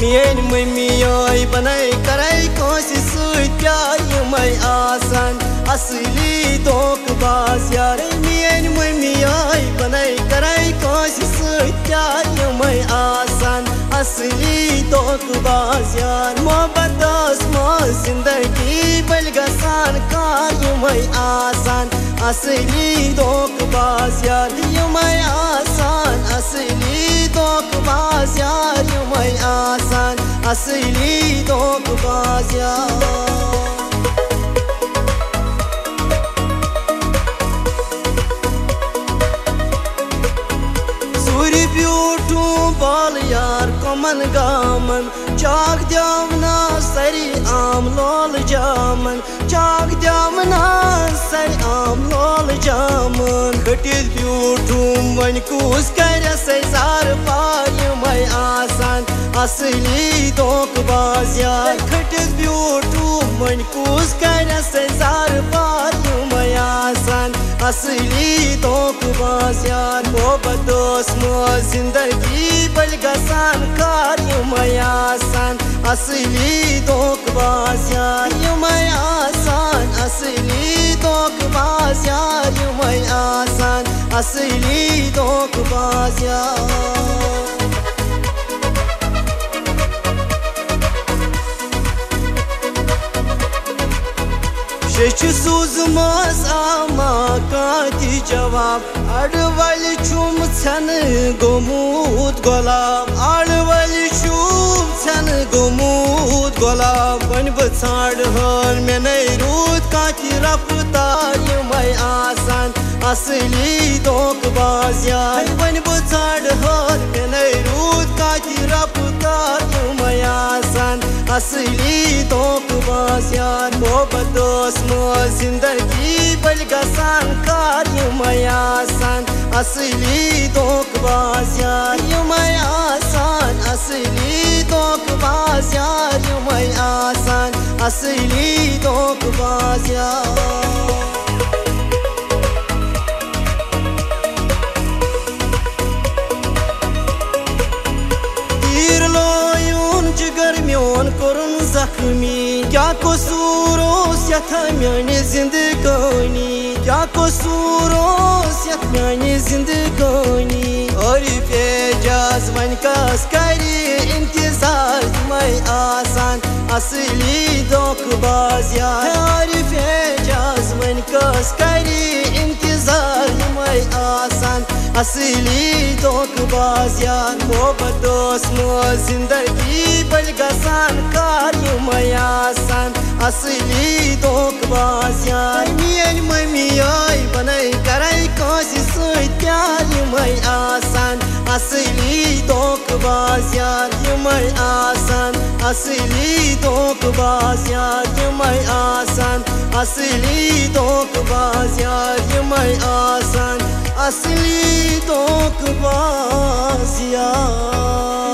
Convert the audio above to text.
Main mummy आई बनाई कराई कोशिश प्यार यमै आसान असली धोखबाज यार। मेन मम्मी आई बनाई कराई कोशिश प्यार यमै आसान असली धोखबाज यार। मोहब्बत में जिंदगी बल गसान कार यमै आसान असली धोखबाज यार यमै आसान असली धोखबाज यार यमै आसान असली धोखबाज यार। सूर्य ब्यूटू बाल यार कमन गामन चाक द्यावना सरी आम लोल जामन चाक द्यावना सरी आम लोल जामन खटिल ब्यूटू वन कुस कर सार पार यमै आसान असली धोखबाज यार। खटिल ब्यूटू वन कुस कर सार पार यमै आसान असली धोखबाज यार। मोहब्बत में जिंदगी बल गसान कार यमै आसान असली धोखबाज यार यमै आसान असली धोखबाज यार यमै आसान असली धोखबाज यार। शेच सूजमस आमा काति जवाब अड़वल चुम छन गोमूत गुलाब अड़वल चुम छन गोमूत गुलाब वन बछाड़ हर में नहीं रूद काति रफ्तार यमै आसान असली धोखबाज यार। वन बछाड़ हर में नहीं रूद काति रफ्तार यमै आसान असली धोखबाज यार। मोहब्बत में जिंदगी बल गसान कार यमै आसान असली धोखबाज यार यमै आसान असली धोखबाज यार यमै आसान असली धोखबाज यार। जख्मी क्या कसूर यथ मानी जिंदगानी क्या कसूर यथ मानी जिंदगानी और एजाज वन कस करी इंतजार यमै आसान असली धोखबाज यार। एजाज वन कस करी इंतजार यमै आसान असली धोखबाज यार। मोहब्बत में जिंदगी बल गसान कार यमै आसान असली धोखबाज यार। मेन मम्मी आई बनाई कराई कोशिश प्यार यमै आसान असली धोखबाज यार यमै आसान असली धोखबाज यार यमै आसान असली धोखबाज यार यमै आसान असली धोखबाज यार।